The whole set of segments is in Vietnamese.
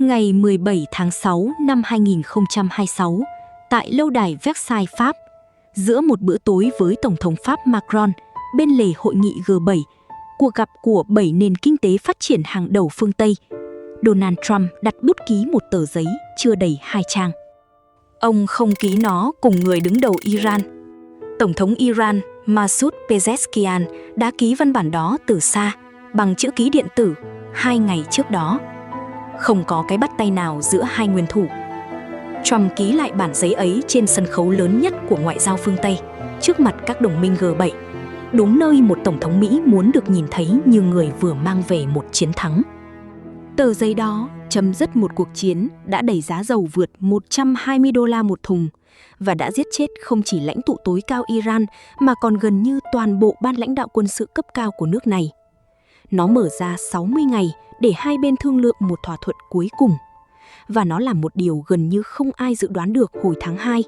Ngày 17 tháng 6 năm 2026, tại lâu đài Versailles, Pháp, giữa một bữa tối với Tổng thống Pháp Macron, bên lề hội nghị G7, cuộc gặp của 7 nền kinh tế phát triển hàng đầu phương Tây, Donald Trump đặt bút ký một tờ giấy chưa đầy 2 trang. Ông không ký nó cùng người đứng đầu Iran. Tổng thống Iran Masoud Pezeshkian đã ký văn bản đó từ xa, bằng chữ ký điện tử, 2 ngày trước đó. Không có cái bắt tay nào giữa hai nguyên thủ. Trump ký lại bản giấy ấy trên sân khấu lớn nhất của ngoại giao phương Tây, trước mặt các đồng minh G7, đúng nơi một tổng thống Mỹ muốn được nhìn thấy như người vừa mang về một chiến thắng. Tờ giấy đó chấm dứt một cuộc chiến đã đẩy giá dầu vượt $120 một thùng và đã giết chết không chỉ lãnh tụ tối cao Iran mà còn gần như toàn bộ ban lãnh đạo quân sự cấp cao của nước này. Nó mở ra 60 ngày để hai bên thương lượng một thỏa thuận cuối cùng. Và nó là một điều gần như không ai dự đoán được hồi tháng 2.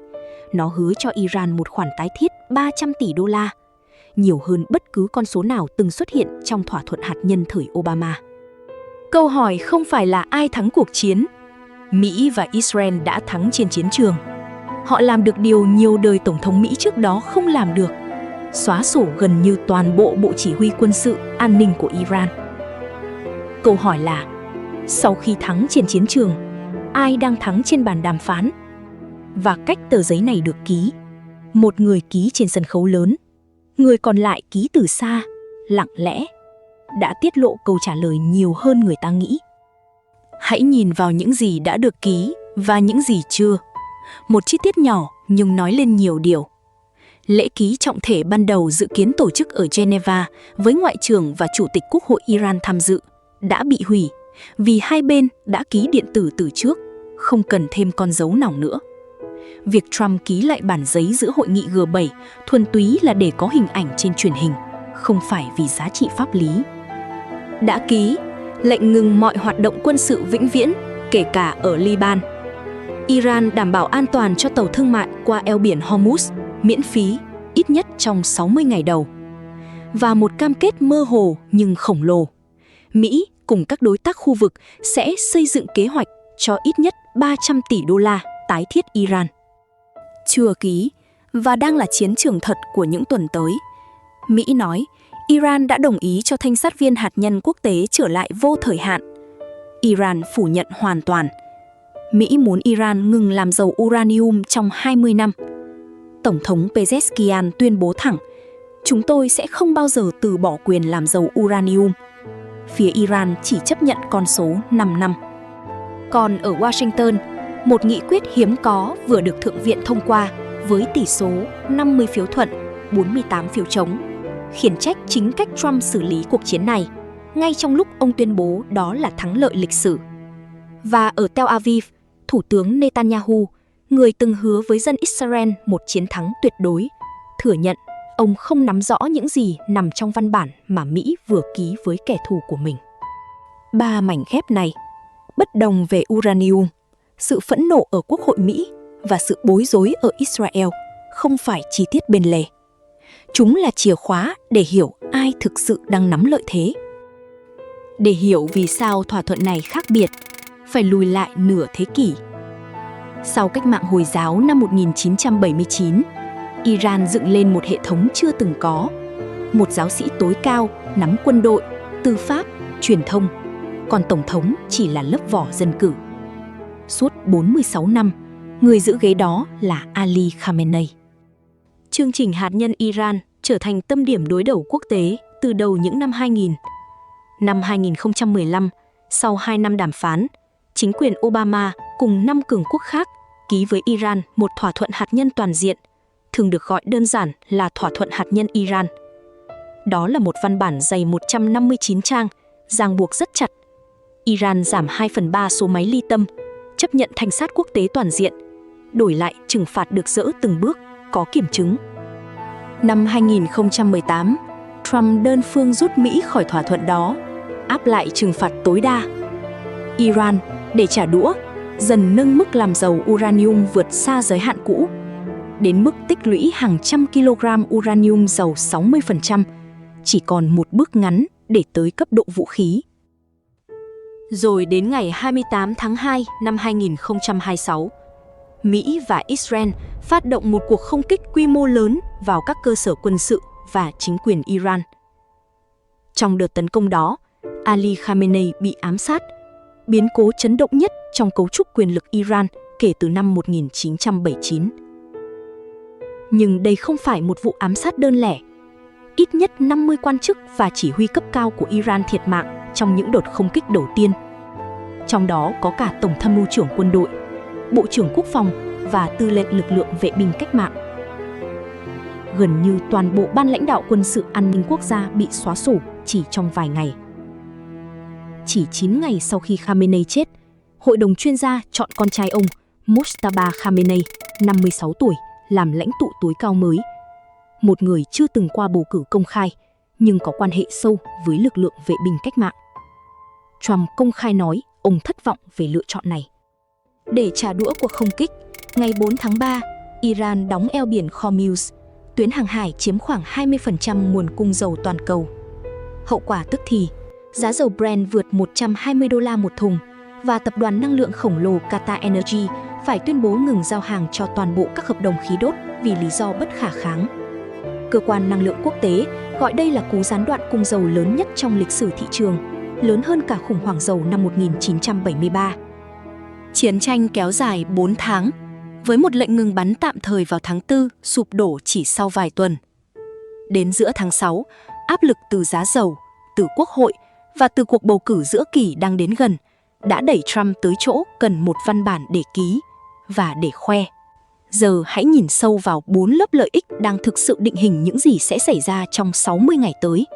Nó hứa cho Iran một khoản tái thiết 300 tỷ đô la, nhiều hơn bất cứ con số nào từng xuất hiện trong thỏa thuận hạt nhân thời Obama. Câu hỏi không phải là ai thắng cuộc chiến. Mỹ và Israel đã thắng trên chiến trường. Họ làm được điều nhiều đời Tổng thống Mỹ trước đó không làm được: xóa sổ gần như toàn bộ bộ chỉ huy quân sự an ninh của Iran. Câu hỏi là, sau khi thắng trên chiến trường, ai đang thắng trên bàn đàm phán? Và cách tờ giấy này được ký, một người ký trên sân khấu lớn, người còn lại ký từ xa, lặng lẽ, đã tiết lộ câu trả lời nhiều hơn người ta nghĩ. Hãy nhìn vào những gì đã được ký và những gì chưa. Một chi tiết nhỏ nhưng nói lên nhiều điều. Lễ ký trọng thể ban đầu dự kiến tổ chức ở Geneva với Ngoại trưởng và Chủ tịch Quốc hội Iran tham dự đã bị hủy vì hai bên đã ký điện tử từ trước, không cần thêm con dấu nào nữa. Việc Trump ký lại bản giấy giữa hội nghị G7 thuần túy là để có hình ảnh trên truyền hình, không phải vì giá trị pháp lý. Đã ký lệnh ngừng mọi hoạt động quân sự vĩnh viễn, kể cả ở Liban. Iran đảm bảo an toàn cho tàu thương mại qua eo biển Hormuz miễn phí, ít nhất trong 60 ngày đầu. Và một cam kết mơ hồ nhưng khổng lồ: Mỹ cùng các đối tác khu vực sẽ xây dựng kế hoạch cho ít nhất 300 tỷ đô la tái thiết Iran. Chưa ký và đang là chiến trường thật của những tuần tới. Mỹ nói Iran đã đồng ý cho thanh sát viên hạt nhân quốc tế trở lại vô thời hạn. Iran phủ nhận hoàn toàn. Mỹ muốn Iran ngừng làm dầu uranium trong 20 năm. Tổng thống Pezeshkian tuyên bố thẳng, chúng tôi sẽ không bao giờ từ bỏ quyền làm dầu uranium. Phía Iran chỉ chấp nhận con số 5 năm. Còn ở Washington, một nghị quyết hiếm có vừa được Thượng viện thông qua với tỷ số 50 phiếu thuận, 48 phiếu chống, khiển trách chính cách Trump xử lý cuộc chiến này, ngay trong lúc ông tuyên bố đó là thắng lợi lịch sử. Và ở Tel Aviv, Thủ tướng Netanyahu, người từng hứa với dân Israel một chiến thắng tuyệt đối, thừa nhận ông không nắm rõ những gì nằm trong văn bản mà Mỹ vừa ký với kẻ thù của mình. 3 mảnh ghép này, bất đồng về uranium, sự phẫn nộ ở Quốc hội Mỹ và sự bối rối ở Israel, không phải chi tiết bên lề. Chúng là chìa khóa để hiểu ai thực sự đang nắm lợi thế. Để hiểu vì sao thỏa thuận này khác biệt, phải lùi lại nửa thế kỷ. Sau cách mạng Hồi giáo năm 1979, Iran dựng lên một hệ thống chưa từng có. Một giáo sĩ tối cao nắm quân đội, tư pháp, truyền thông, còn tổng thống chỉ là lớp vỏ dân cử. Suốt 46 năm, người giữ ghế đó là Ali Khamenei. Chương trình hạt nhân Iran trở thành tâm điểm đối đầu quốc tế từ đầu những năm 2000. Năm 2015, sau 2 năm đàm phán, chính quyền Obama cùng 5 cường quốc khác ký với Iran một thỏa thuận hạt nhân toàn diện, thường được gọi đơn giản là thỏa thuận hạt nhân Iran. Đó là một văn bản dày 159 trang, ràng buộc rất chặt. Iran giảm 2/3 số máy ly tâm, chấp nhận thanh sát quốc tế toàn diện, đổi lại trừng phạt được dỡ từng bước, có kiểm chứng. Năm 2018, Trump đơn phương rút Mỹ khỏi thỏa thuận đó, áp lại trừng phạt tối đa. Iran, để trả đũa, dần nâng mức làm dầu uranium vượt xa giới hạn cũ, đến mức tích lũy hàng trăm kg uranium giàu 60%, chỉ còn một bước ngắn để tới cấp độ vũ khí. Rồi đến ngày 28 tháng 2 năm 2026, Mỹ và Israel phát động một cuộc không kích quy mô lớn vào các cơ sở quân sự và chính quyền Iran. Trong đợt tấn công đó, Ali Khamenei bị ám sát, biến cố chấn động nhất trong cấu trúc quyền lực Iran kể từ năm 1979. Nhưng đây không phải một vụ ám sát đơn lẻ. Ít nhất 50 quan chức và chỉ huy cấp cao của Iran thiệt mạng trong những đợt không kích đầu tiên. Trong đó có cả Tổng tham mưu trưởng quân đội, Bộ trưởng Quốc phòng và Tư lệnh lực lượng vệ binh cách mạng. Gần như toàn bộ ban lãnh đạo quân sự an ninh quốc gia bị xóa sổ chỉ trong vài ngày. Chỉ 9 ngày sau khi Khamenei chết, Hội đồng chuyên gia chọn con trai ông, Mojtaba Khamenei, 56 tuổi, làm lãnh tụ tối cao mới. Một người chưa từng qua bầu cử công khai, nhưng có quan hệ sâu với lực lượng vệ binh cách mạng. Trump công khai nói ông thất vọng về lựa chọn này. Để trả đũa cuộc không kích, ngày 4 tháng 3, Iran đóng eo biển Hormuz, tuyến hàng hải chiếm khoảng 20% nguồn cung dầu toàn cầu. Hậu quả tức thì, giá dầu Brent vượt 120 đô la một thùng và tập đoàn năng lượng khổng lồ Qatar Energy phải tuyên bố ngừng giao hàng cho toàn bộ các hợp đồng khí đốt vì lý do bất khả kháng. Cơ quan năng lượng quốc tế gọi đây là cú gián đoạn cung dầu lớn nhất trong lịch sử thị trường, lớn hơn cả khủng hoảng dầu năm 1973. Chiến tranh kéo dài 4 tháng, với một lệnh ngừng bắn tạm thời vào tháng 4 sụp đổ chỉ sau vài tuần. Đến giữa tháng 6, áp lực từ giá dầu, từ Quốc hội và từ cuộc bầu cử giữa kỳ đang đến gần đã đẩy Trump tới chỗ cần một văn bản để ký và để khoe. Giờ hãy nhìn sâu vào 4 lớp lợi ích đang thực sự định hình những gì sẽ xảy ra trong 60 ngày tới.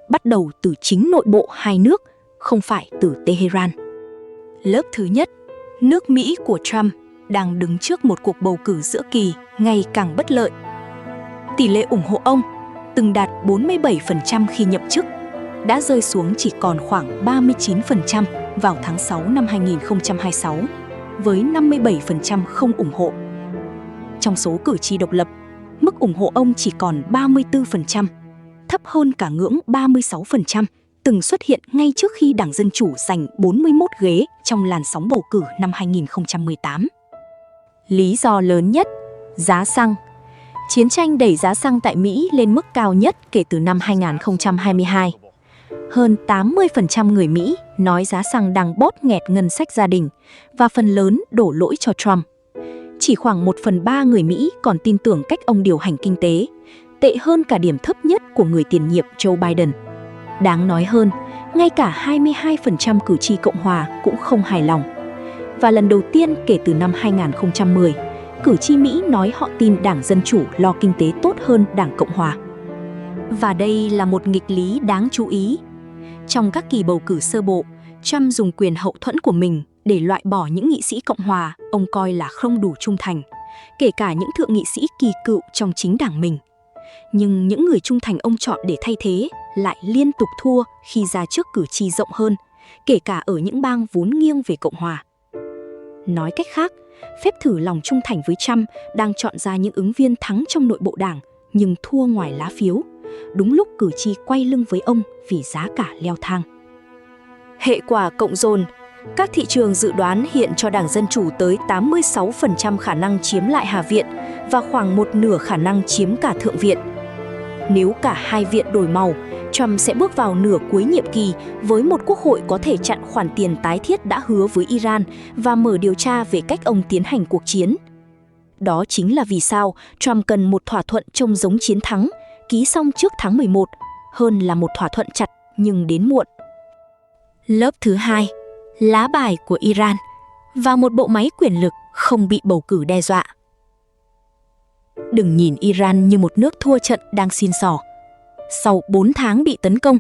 Bắt đầu từ chính nội bộ hai nước, không phải từ Tehran. Lớp thứ nhất, nước Mỹ của Trump đang đứng trước một cuộc bầu cử giữa kỳ ngày càng bất lợi. Tỷ lệ ủng hộ ông, từng đạt 47% khi nhậm chức, đã rơi xuống chỉ còn khoảng 39% vào tháng 6 năm 2026, với 57% không ủng hộ. Trong số cử tri độc lập, mức ủng hộ ông chỉ còn 34%, thấp hơn cả ngưỡng 36% từng xuất hiện ngay trước khi Đảng Dân Chủ giành 41 ghế trong làn sóng bầu cử năm 2018. Lý do lớn nhất, giá xăng. Chiến tranh đẩy giá xăng tại Mỹ lên mức cao nhất kể từ năm 2022. Hơn 80% người Mỹ nói giá xăng đang bóp nghẹt ngân sách gia đình và phần lớn đổ lỗi cho Trump. Chỉ khoảng 1/3 người Mỹ còn tin tưởng cách ông điều hành kinh tế, tệ hơn cả điểm thấp nhất của người tiền nhiệm Joe Biden. Đáng nói hơn, ngay cả 22% cử tri Cộng hòa cũng không hài lòng. Và lần đầu tiên kể từ năm 2010, cử tri Mỹ nói họ tin Đảng Dân Chủ lo kinh tế tốt hơn Đảng Cộng hòa. Và đây là một nghịch lý đáng chú ý. Trong các kỳ bầu cử sơ bộ, Trump dùng quyền hậu thuẫn của mình để loại bỏ những nghị sĩ Cộng hòa ông coi là không đủ trung thành, kể cả những thượng nghị sĩ kỳ cựu trong chính đảng mình. Nhưng những người trung thành ông chọn để thay thế lại liên tục thua khi ra trước cử tri rộng hơn, kể cả ở những bang vốn nghiêng về Cộng hòa. Nói cách khác, phép thử lòng trung thành với Trump đang chọn ra những ứng viên thắng trong nội bộ đảng nhưng thua ngoài lá phiếu, đúng lúc cử tri quay lưng với ông vì giá cả leo thang. Hệ quả cộng dồn, các thị trường dự đoán hiện cho Đảng Dân Chủ tới 86% khả năng chiếm lại Hạ viện và khoảng một nửa khả năng chiếm cả Thượng viện. Nếu cả hai viện đổi màu, Trump sẽ bước vào nửa cuối nhiệm kỳ với một quốc hội có thể chặn khoản tiền tái thiết đã hứa với Iran và mở điều tra về cách ông tiến hành cuộc chiến. Đó chính là vì sao Trump cần một thỏa thuận trông giống chiến thắng, ký xong trước tháng 11, hơn là một thỏa thuận chặt nhưng đến muộn. Lớp thứ hai, lá bài của Iran và một bộ máy quyền lực không bị bầu cử đe dọa. Đừng nhìn Iran như một nước thua trận đang xin xỏ. Sau 4 tháng bị tấn công,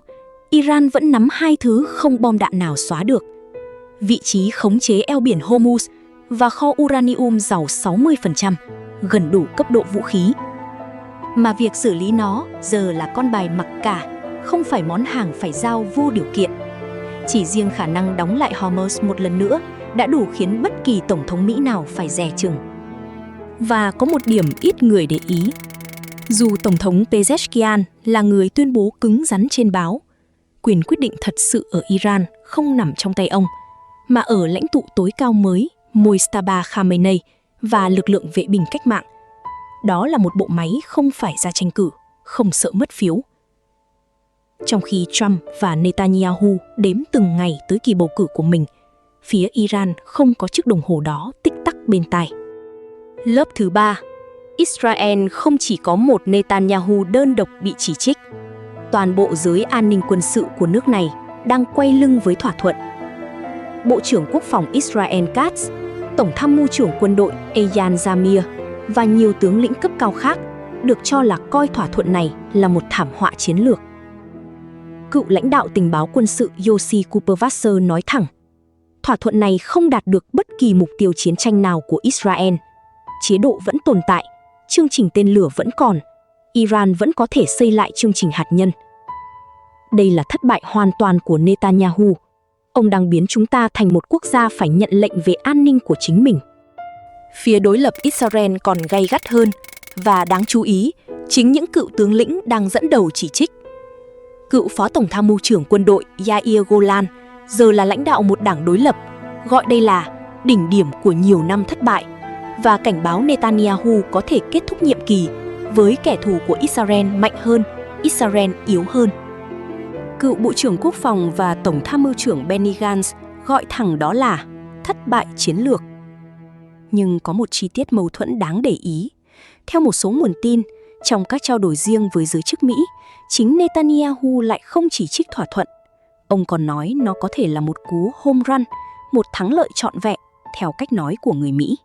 Iran vẫn nắm hai thứ không bom đạn nào xóa được: vị trí khống chế eo biển Hormuz và kho uranium giàu 60%, gần đủ cấp độ vũ khí. Mà việc xử lý nó giờ là con bài mặc cả, không phải món hàng phải giao vô điều kiện. Chỉ riêng khả năng đóng lại Hormuz một lần nữa đã đủ khiến bất kỳ tổng thống Mỹ nào phải dè chừng. Và có một điểm ít người để ý. Dù Tổng thống Pezeshkian là người tuyên bố cứng rắn trên báo, quyền quyết định thật sự ở Iran không nằm trong tay ông, mà ở lãnh tụ tối cao mới Mojtaba Khamenei và lực lượng vệ binh cách mạng. Đó là một bộ máy không phải ra tranh cử, không sợ mất phiếu. Trong khi Trump và Netanyahu đếm từng ngày tới kỳ bầu cử của mình, phía Iran không có chiếc đồng hồ đó tích tắc bên tai. Lớp thứ 3. Israel không chỉ có một Netanyahu đơn độc bị chỉ trích. Toàn bộ giới an ninh quân sự của nước này đang quay lưng với thỏa thuận. Bộ trưởng Quốc phòng Israel Katz, Tổng tham mưu trưởng quân đội Eyal Zamir và nhiều tướng lĩnh cấp cao khác được cho là coi thỏa thuận này là một thảm họa chiến lược. Cựu lãnh đạo tình báo quân sự Yossi Kuperwasser nói thẳng, thỏa thuận này không đạt được bất kỳ mục tiêu chiến tranh nào của Israel. Chế độ vẫn tồn tại, chương trình tên lửa vẫn còn, Iran vẫn có thể xây lại chương trình hạt nhân. Đây là thất bại hoàn toàn của Netanyahu. Ông đang biến chúng ta thành một quốc gia phải nhận lệnh về an ninh của chính mình. Phía đối lập Israel còn gay gắt hơn, và đáng chú ý, chính những cựu tướng lĩnh đang dẫn đầu chỉ trích. Cựu Phó Tổng tham mưu trưởng quân đội Yair Golan giờ là lãnh đạo một đảng đối lập, gọi đây là đỉnh điểm của nhiều năm thất bại, và cảnh báo Netanyahu có thể kết thúc nhiệm kỳ với kẻ thù của Israel mạnh hơn, Israel yếu hơn. Cựu Bộ trưởng Quốc phòng và Tổng tham mưu trưởng Benny Gantz gọi thẳng đó là thất bại chiến lược. Nhưng có một chi tiết mâu thuẫn đáng để ý. Theo một số nguồn tin, trong các trao đổi riêng với giới chức Mỹ, chính Netanyahu lại không chỉ trích thỏa thuận. Ông còn nói nó có thể là một cú home run, một thắng lợi trọn vẹn, theo cách nói của người Mỹ.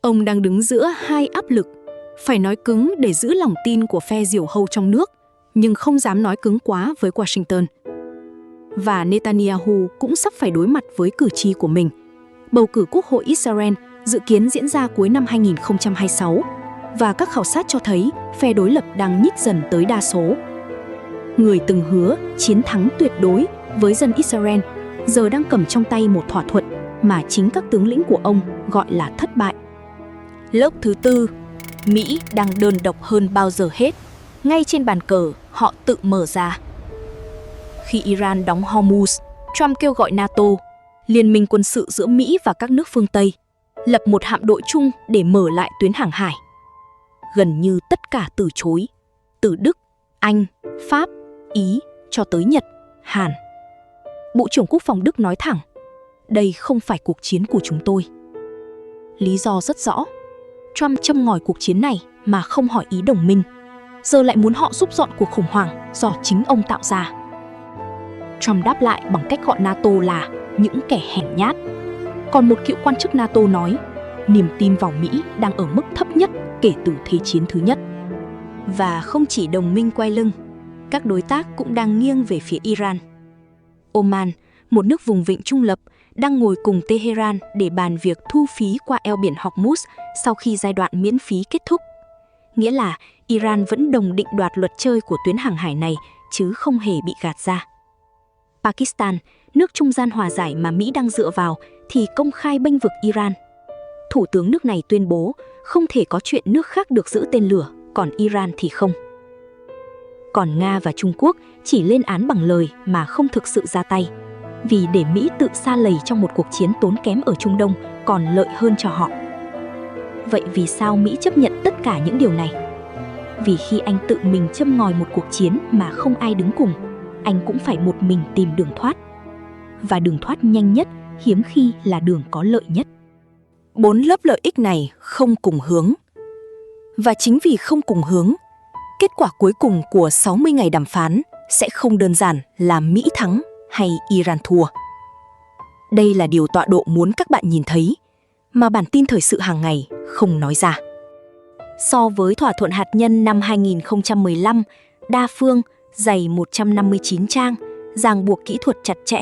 Ông đang đứng giữa hai áp lực, phải nói cứng để giữ lòng tin của phe diều hâu trong nước, nhưng không dám nói cứng quá với Washington. Và Netanyahu cũng sắp phải đối mặt với cử tri của mình. Bầu cử Quốc hội Israel dự kiến diễn ra cuối năm 2026, và các khảo sát cho thấy phe đối lập đang nhích dần tới đa số. Người từng hứa chiến thắng tuyệt đối với dân Israel giờ đang cầm trong tay một thỏa thuận mà chính các tướng lĩnh của ông gọi là thất bại. Lớp thứ 4. Mỹ đang đơn độc hơn bao giờ hết. Ngay trên bàn cờ, họ tự mở ra. Khi Iran đóng Hormuz, Trump kêu gọi NATO, liên minh quân sự giữa Mỹ và các nước phương Tây, lập một hạm đội chung để mở lại tuyến hàng hải. Gần như tất cả từ chối, từ Đức, Anh, Pháp, Ý cho tới Nhật, Hàn. Bộ trưởng Quốc phòng Đức nói thẳng, đây không phải cuộc chiến của chúng tôi. Lý do rất rõ, Trump châm ngòi cuộc chiến này mà không hỏi ý đồng minh, giờ lại muốn họ giúp dọn cuộc khủng hoảng do chính ông tạo ra. Trump đáp lại bằng cách gọi NATO là những kẻ hèn nhát. Còn một cựu quan chức NATO nói, niềm tin vào Mỹ đang ở mức thấp nhất kể từ Thế chiến thứ nhất. Và không chỉ đồng minh quay lưng, các đối tác cũng đang nghiêng về phía Iran. Oman, một nước vùng vịnh trung lập, đang ngồi cùng Tehran để bàn việc thu phí qua eo biển Hormuz sau khi giai đoạn miễn phí kết thúc. Nghĩa là Iran vẫn đồng định đoạt luật chơi của tuyến hàng hải này, chứ không hề bị gạt ra. Pakistan, nước trung gian hòa giải mà Mỹ đang dựa vào, thì công khai bênh vực Iran. Thủ tướng nước này tuyên bố không thể có chuyện nước khác được giữ tên lửa, còn Iran thì không. Còn Nga và Trung Quốc chỉ lên án bằng lời mà không thực sự ra tay, vì để Mỹ tự sa lầy trong một cuộc chiến tốn kém ở Trung Đông còn lợi hơn cho họ. Vậy vì sao Mỹ chấp nhận tất cả những điều này? Vì khi anh tự mình châm ngòi một cuộc chiến mà không ai đứng cùng, anh cũng phải một mình tìm đường thoát. Và đường thoát nhanh nhất hiếm khi là đường có lợi nhất. 4 lớp lợi ích này không cùng hướng. Và chính vì không cùng hướng, kết quả cuối cùng của 60 ngày đàm phán sẽ không đơn giản là Mỹ thắng hay Iran thua. Đây là điều tọa độ muốn các bạn nhìn thấy, mà bản tin thời sự hàng ngày không nói ra. So với thỏa thuận hạt nhân năm 2015, đa phương, dày 159 trang, ràng buộc kỹ thuật chặt chẽ,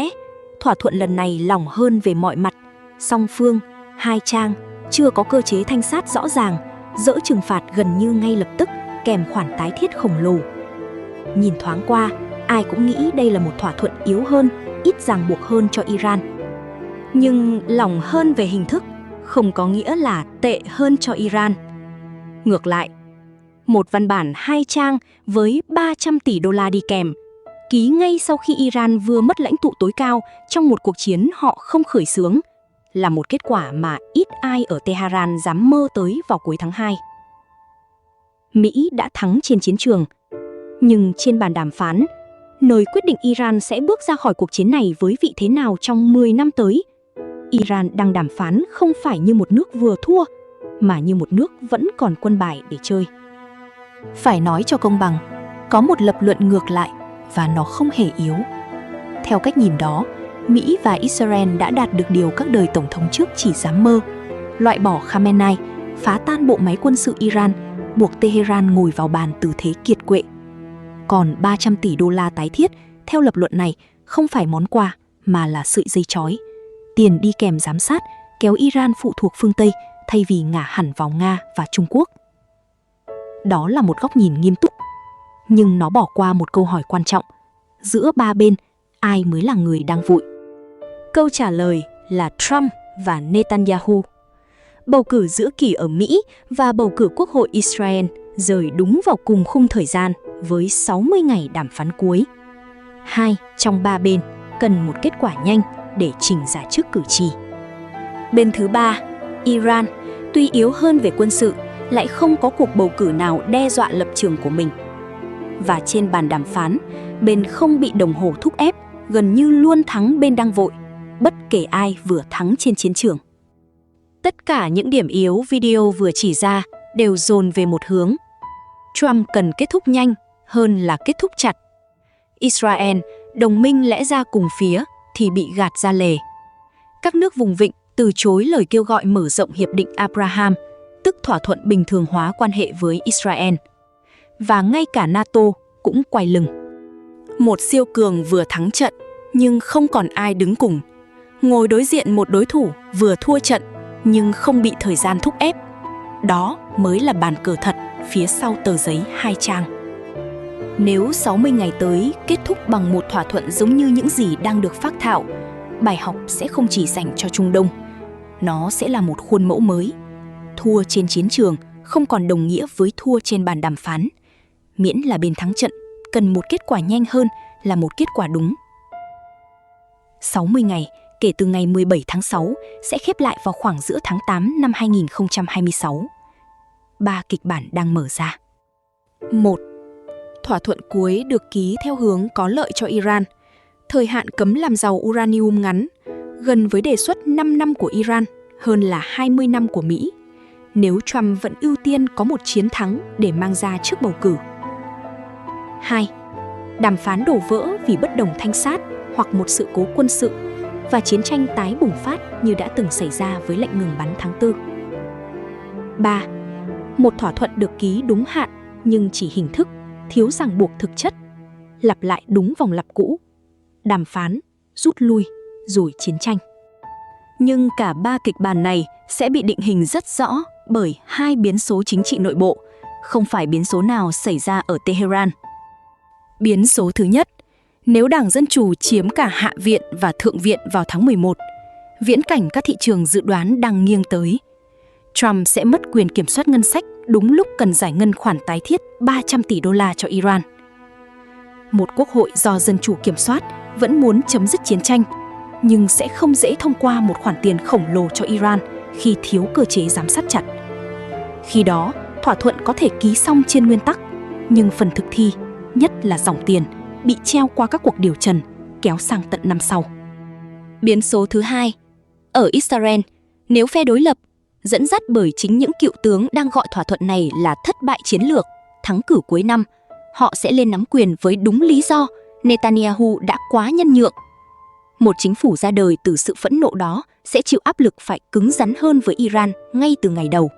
thỏa thuận lần này lỏng hơn về mọi mặt, song phương, 2 trang, chưa có cơ chế thanh sát rõ ràng, dỡ trừng phạt gần như ngay lập tức, kèm khoản tái thiết khổng lồ. Nhìn thoáng qua, ai cũng nghĩ đây là một thỏa thuận yếu hơn, ít ràng buộc hơn cho Iran. Nhưng lỏng hơn về hình thức không có nghĩa là tệ hơn cho Iran. Ngược lại, một văn bản 2 trang với 300 tỷ đô la đi kèm, ký ngay sau khi Iran vừa mất lãnh tụ tối cao trong một cuộc chiến họ không khởi xướng, là một kết quả mà ít ai ở Tehran dám mơ tới vào cuối tháng 2. Mỹ đã thắng trên chiến trường, nhưng trên bàn đàm phán, nơi quyết định Iran sẽ bước ra khỏi cuộc chiến này với vị thế nào trong 10 năm tới, Iran đang đàm phán không phải như một nước vừa thua, mà như một nước vẫn còn quân bài để chơi. Phải nói cho công bằng, có một lập luận ngược lại và nó không hề yếu. Theo cách nhìn đó, Mỹ và Israel đã đạt được điều các đời tổng thống trước chỉ dám mơ: loại bỏ Khamenei, phá tan bộ máy quân sự Iran, buộc Tehran ngồi vào bàn từ thế kiệt quệ. Còn 300 tỷ đô la tái thiết, theo lập luận này, không phải món quà mà là sợi dây trói, tiền đi kèm giám sát, kéo Iran phụ thuộc phương Tây thay vì ngả hẳn vào Nga và Trung Quốc. Đó là một góc nhìn nghiêm túc, nhưng nó bỏ qua một câu hỏi quan trọng: giữa ba bên, ai mới là người đang vội? Câu trả lời là Trump và Netanyahu. Bầu cử giữa kỳ ở Mỹ và bầu cử Quốc hội Israel rơi đúng vào cùng khung thời gian với 60 ngày đàm phán cuối. Hai trong ba bên cần một kết quả nhanh để trình ra trước cử tri. Bên thứ ba, Iran, tuy yếu hơn về quân sự, lại không có cuộc bầu cử nào đe dọa lập trường của mình. Và trên bàn đàm phán, bên không bị đồng hồ thúc ép, gần như luôn thắng bên đang vội, bất kể ai vừa thắng trên chiến trường. Tất cả những điểm yếu video vừa chỉ ra đều dồn về một hướng: Trump cần kết thúc nhanh hơn là kết thúc chặt. Israel, đồng minh lẽ ra cùng phía, thì bị gạt ra lề. Các nước vùng vịnh từ chối lời kêu gọi mở rộng Hiệp định Abraham, tức thỏa thuận bình thường hóa quan hệ với Israel. Và ngay cả NATO cũng quay lưng. Một siêu cường vừa thắng trận, nhưng không còn ai đứng cùng. Ngồi đối diện một đối thủ vừa thua trận, nhưng không bị thời gian thúc ép. Đó mới là bàn cờ thật phía sau tờ giấy 2 trang. Nếu 60 ngày tới kết thúc bằng một thỏa thuận giống như những gì đang được phác thảo, bài học sẽ không chỉ dành cho Trung Đông. Nó sẽ là một khuôn mẫu mới. Thua trên chiến trường không còn đồng nghĩa với thua trên bàn đàm phán. Miễn là bên thắng trận, cần một kết quả nhanh hơn là một kết quả đúng. 60 ngày kể từ ngày 17 tháng 6 sẽ khép lại vào khoảng giữa tháng 8 năm 2026. 3 kịch bản đang mở ra. 1. Thỏa thuận cuối được ký theo hướng có lợi cho Iran. Thời hạn cấm làm giàu uranium ngắn, gần với đề xuất 5 năm của Iran, hơn là 20 năm của Mỹ, nếu Trump vẫn ưu tiên có một chiến thắng để mang ra trước bầu cử. 2. Đàm phán đổ vỡ vì bất đồng thanh sát hoặc một sự cố quân sự và chiến tranh tái bùng phát như đã từng xảy ra với lệnh ngừng bắn tháng 4. 3. Một thỏa thuận được ký đúng hạn nhưng chỉ hình thức, thiếu ràng buộc thực chất, lặp lại đúng vòng lặp cũ, đàm phán, rút lui, rồi chiến tranh. Nhưng cả 3 kịch bản này sẽ bị định hình rất rõ bởi 2 biến số chính trị nội bộ, không phải biến số nào xảy ra ở Tehran. Biến số thứ nhất, nếu Đảng Dân Chủ chiếm cả Hạ viện và Thượng viện vào tháng 11, viễn cảnh các thị trường dự đoán đang nghiêng tới. Trump sẽ mất quyền kiểm soát ngân sách đúng lúc cần giải ngân khoản tái thiết 300 tỷ đô la cho Iran. Một quốc hội do Dân Chủ kiểm soát vẫn muốn chấm dứt chiến tranh, nhưng sẽ không dễ thông qua một khoản tiền khổng lồ cho Iran khi thiếu cơ chế giám sát chặt. Khi đó, thỏa thuận có thể ký xong trên nguyên tắc, nhưng phần thực thi, nhất là dòng tiền, bị treo qua các cuộc điều trần, kéo sang tận năm sau. Biến số thứ hai, ở Israel, nếu phe đối lập, dẫn dắt bởi chính những cựu tướng đang gọi thỏa thuận này là thất bại chiến lược, thắng cử cuối năm, họ sẽ lên nắm quyền với đúng lý do Netanyahu đã quá nhân nhượng. Một chính phủ ra đời từ sự phẫn nộ đó sẽ chịu áp lực phải cứng rắn hơn với Iran ngay từ ngày đầu.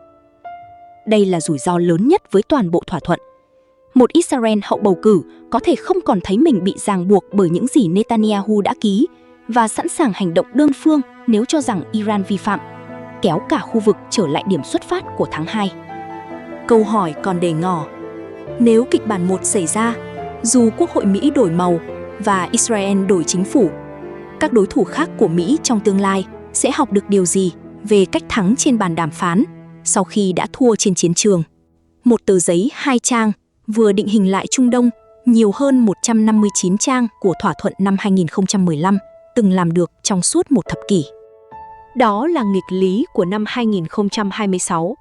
Đây là rủi ro lớn nhất với toàn bộ thỏa thuận. Một Israel hậu bầu cử có thể không còn thấy mình bị ràng buộc bởi những gì Netanyahu đã ký và sẵn sàng hành động đơn phương nếu cho rằng Iran vi phạm, kéo cả khu vực trở lại điểm xuất phát của tháng 2. Câu hỏi còn để ngỏ. Nếu kịch bản 1 xảy ra, dù Quốc hội Mỹ đổi màu và Israel đổi chính phủ, các đối thủ khác của Mỹ trong tương lai sẽ học được điều gì về cách thắng trên bàn đàm phán sau khi đã thua trên chiến trường? Một tờ giấy 2 trang vừa định hình lại Trung Đông, nhiều hơn 159 trang của thỏa thuận năm 2015 từng làm được trong suốt một thập kỷ. Đó là nghịch lý của năm 2026.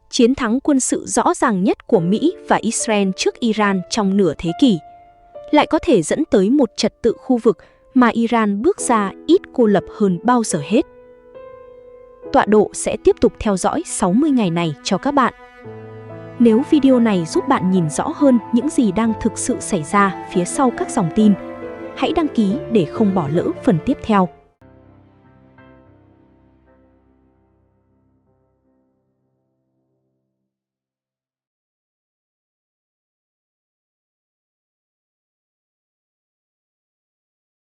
Chiến thắng quân sự rõ ràng nhất của Mỹ và Israel trước Iran trong nửa thế kỷ lại có thể dẫn tới một trật tự khu vực mà Iran bước ra ít cô lập hơn bao giờ hết. Tọa độ sẽ tiếp tục theo dõi 60 ngày này cho các bạn. Nếu video này giúp bạn nhìn rõ hơn những gì đang thực sự xảy ra phía sau các dòng tin, hãy đăng ký để không bỏ lỡ phần tiếp theo.